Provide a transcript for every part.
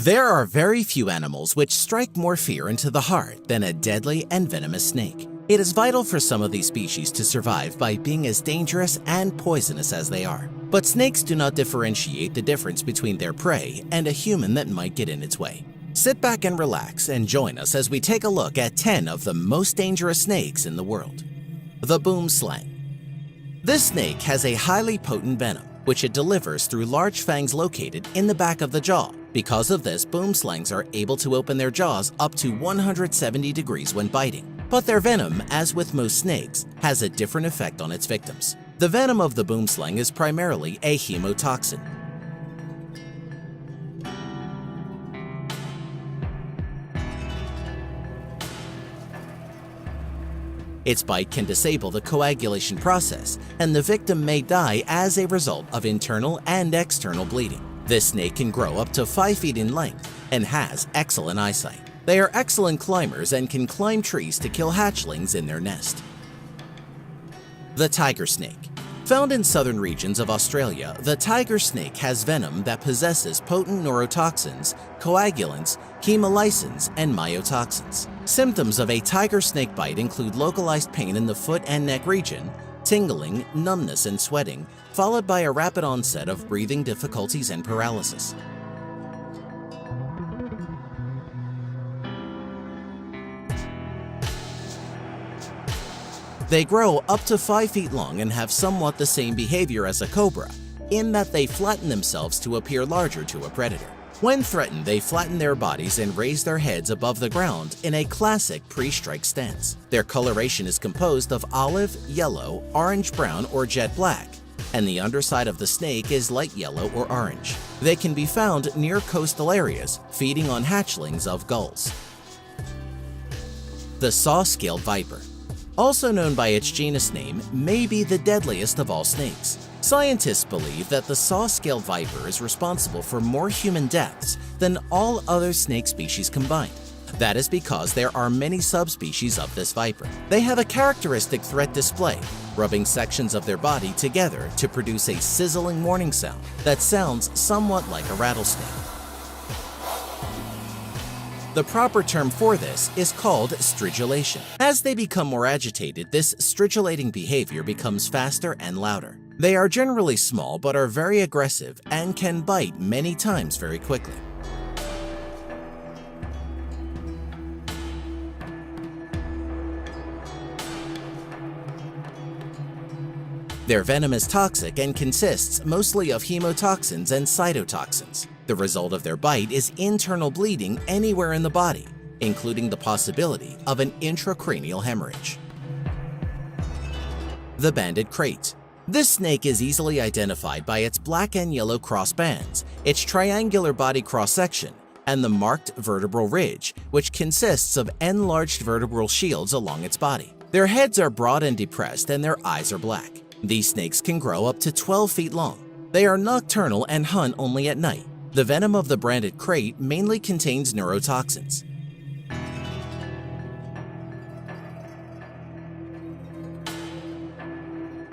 There are very few animals which strike more fear into the heart than a deadly and venomous snake. It is vital for some of these species to survive by being as dangerous and poisonous as they are. But snakes do not differentiate the difference between their prey and a human that might get in its way. Sit back and relax and join us as we take a look at 10 of the most dangerous snakes in the world. The boomslang. This snake has a highly potent venom, which it delivers through large fangs located in the back of the jaw. Because of this, boomslangs are able to open their jaws up to 170 degrees when biting. But their venom, as with most snakes, has a different effect on its victims. The venom of the boomslang is primarily a hemotoxin. Its bite can disable the coagulation process, and the victim may die as a result of internal and external bleeding. This snake can grow up to 5 feet in length and has excellent eyesight. They are excellent climbers and can climb trees to kill hatchlings in their nest. The tiger snake. Found in southern regions of Australia, the tiger snake has venom that possesses potent neurotoxins, coagulants, hemolysins, and myotoxins. Symptoms of a tiger snake bite include localized pain in the foot and neck region, tingling, numbness, and sweating, followed by a rapid onset of breathing difficulties and paralysis. They grow up to 5 feet long and have somewhat the same behavior as a cobra, in that they flatten themselves to appear larger to a predator. When threatened, they flatten their bodies and raise their heads above the ground in a classic pre-strike stance. Their coloration is composed of olive, yellow, orange-brown, or jet black, and the underside of the snake is light yellow or orange. They can be found near coastal areas, feeding on hatchlings of gulls. The saw-scaled viper, also known by its genus name, may be the deadliest of all snakes. Scientists believe that the saw-scaled viper is responsible for more human deaths than all other snake species combined. That is because there are many subspecies of this viper. They have a characteristic threat display, rubbing sections of their body together to produce a sizzling warning sound that sounds somewhat like a rattlesnake. The proper term for this is called stridulation. As they become more agitated, this stridulating behavior becomes faster and louder. They are generally small but are very aggressive and can bite many times very quickly. Their venom is toxic and consists mostly of hemotoxins and cytotoxins. The result of their bite is internal bleeding anywhere in the body, including the possibility of an intracranial hemorrhage. The banded krait. This snake is easily identified by its black and yellow cross bands, its triangular body cross-section, and the marked vertebral ridge, which consists of enlarged vertebral shields along its body. Their heads are broad and depressed, and their eyes are black. These snakes can grow up to 12 feet long. They are nocturnal and hunt only at night. The venom of the banded krait mainly contains neurotoxins.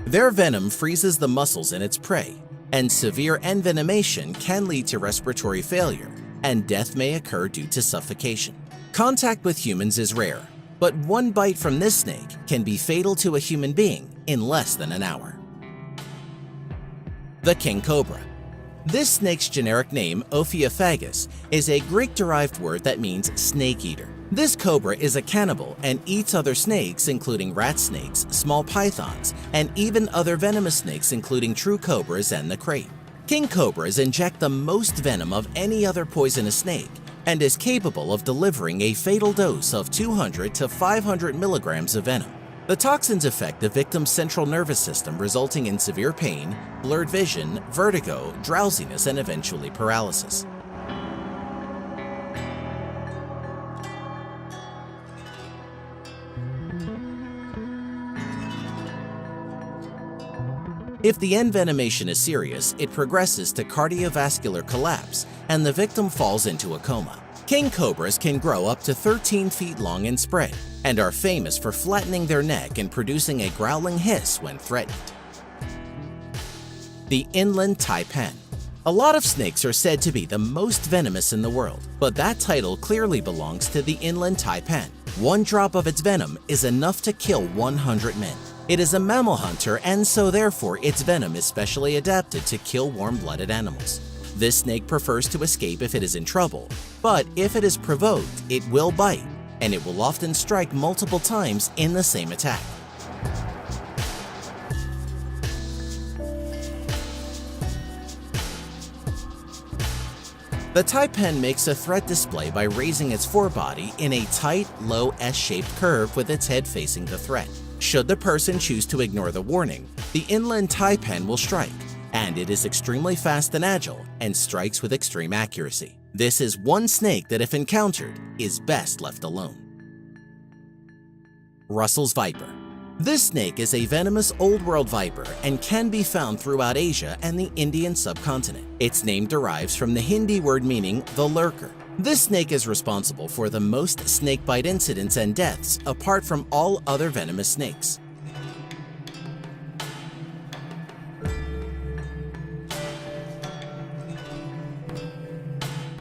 Their venom freezes the muscles in its prey, and severe envenomation can lead to respiratory failure, and death may occur due to suffocation. Contact with humans is rare, but one bite from this snake can be fatal to a human being in less than an hour. The king cobra. This snake's generic name, Ophiophagus, is a Greek-derived word that means snake eater. This cobra is a cannibal and eats other snakes, including rat snakes, small pythons, and even other venomous snakes, including true cobras and the krait. King cobras inject the most venom of any other poisonous snake and is capable of delivering a fatal dose of 200 to 500 milligrams of venom. The toxins affect the victim's central nervous system, resulting in severe pain, blurred vision, vertigo, drowsiness, and eventually paralysis. If the envenomation is serious, it progresses to cardiovascular collapse and the victim falls into a coma. King cobras can grow up to 13 feet long and spread, and are famous for flattening their neck and producing a growling hiss when threatened. The inland taipan. A lot of snakes are said to be the most venomous in the world, but that title clearly belongs to the inland taipan. One drop of its venom is enough to kill 100 men. It is a mammal hunter, and so therefore its venom is specially adapted to kill warm-blooded animals. This snake prefers to escape if it is in trouble, but if it is provoked, it will bite, and it will often strike multiple times in the same attack. The taipan makes a threat display by raising its forebody in a tight, low S-shaped curve with its head facing the threat. Should the person choose to ignore the warning, the inland taipan will strike, and it is extremely fast and agile and strikes with extreme accuracy. This is one snake that, if encountered, is best left alone. Russell's viper. This snake is a venomous old-world viper and can be found throughout Asia and the Indian subcontinent. Its name derives from the Hindi word meaning the lurker. This snake is responsible for the most snakebite incidents and deaths apart from all other venomous snakes.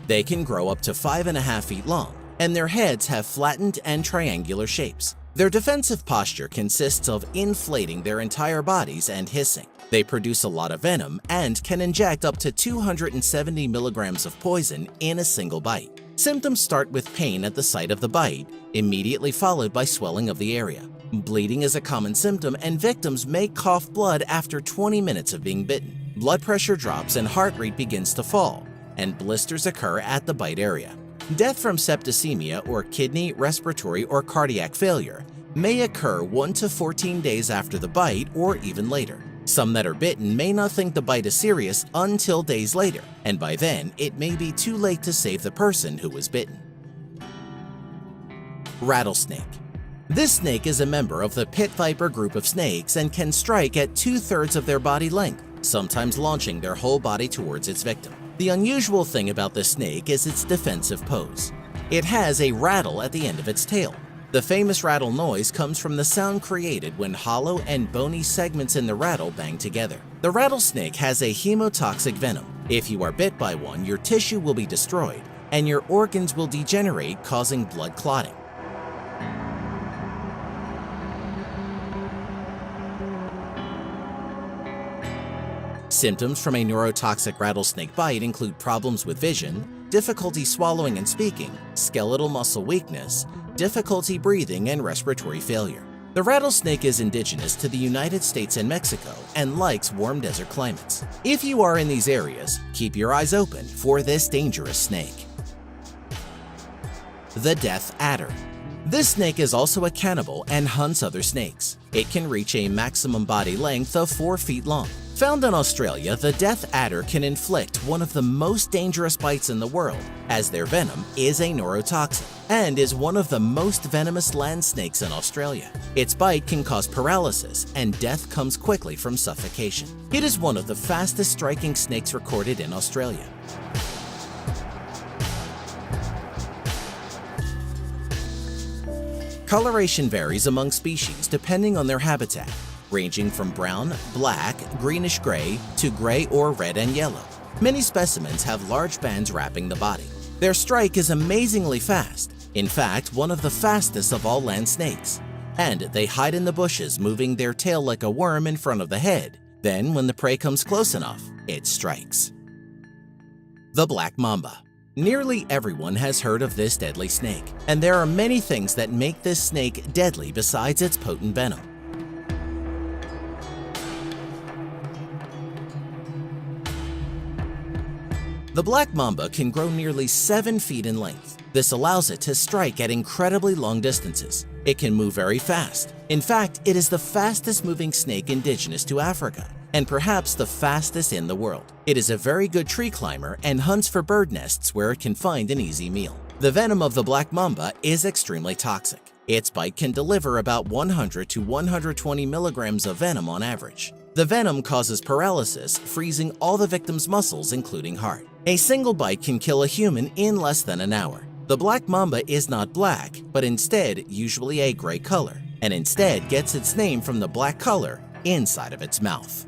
They can grow up to 5.5 feet long, and their heads have flattened and triangular shapes. Their defensive posture consists of inflating their entire bodies and hissing. They produce a lot of venom and can inject up to 270 milligrams of poison in a single bite. Symptoms start with pain at the site of the bite, immediately followed by swelling of the area. Bleeding is a common symptom, and victims may cough blood after 20 minutes of being bitten. Blood pressure drops and heart rate begins to fall, and blisters occur at the bite area. Death from septicemia or kidney, respiratory, or cardiac failure may occur 1 to 14 days after the bite or even later. Some that are bitten may not think the bite is serious until days later, and by then it may be too late to save the person who was bitten. Rattlesnake. This snake is a member of the pit viper group of snakes and can strike at 2/3 of their body length, sometimes launching their whole body towards its victim. The unusual thing about this snake is its defensive pose. It has a rattle at the end of its tail. The famous rattle noise comes from the sound created when hollow and bony segments in the rattle bang together. The rattlesnake has a hemotoxic venom. If you are bit by one, your tissue will be destroyed and your organs will degenerate, causing blood clotting. Symptoms from a neurotoxic rattlesnake bite include problems with vision, difficulty swallowing and speaking, skeletal muscle weakness, difficulty breathing, and respiratory failure. The rattlesnake is indigenous to the United States and Mexico and likes warm desert climates. If you are in these areas, keep your eyes open for this dangerous snake. The death adder. This snake is also a cannibal and hunts other snakes. It can reach a maximum body length of 4 feet long. Found in Australia, the death adder can inflict one of the most dangerous bites in the world, as their venom is a neurotoxin and is one of the most venomous land snakes in Australia. Its bite can cause paralysis, and death comes quickly from suffocation. It is one of the fastest striking snakes recorded in Australia. Coloration varies among species depending on their habitat, ranging from brown, black, greenish-gray to gray or red and yellow. Many specimens have large bands wrapping the body. Their strike is amazingly fast, in fact, one of the fastest of all land snakes. And they hide in the bushes, moving their tail like a worm in front of the head. Then, when the prey comes close enough, it strikes. The black mamba. Nearly everyone has heard of this deadly snake, and there are many things that make this snake deadly besides its potent venom. The black mamba can grow nearly 7 feet in length. This allows it to strike at incredibly long distances. It can move very fast. In fact, it is the fastest moving snake indigenous to Africa, and perhaps the fastest in the world. It is a very good tree climber and hunts for bird nests where it can find an easy meal. The venom of the black mamba is extremely toxic. Its bite can deliver about 100 to 120 milligrams of venom on average. The venom causes paralysis, freezing all the victim's muscles, including heart. A single bite can kill a human in less than an hour. The black mamba is not black, but instead usually a gray color, and instead gets its name from the black color inside of its mouth.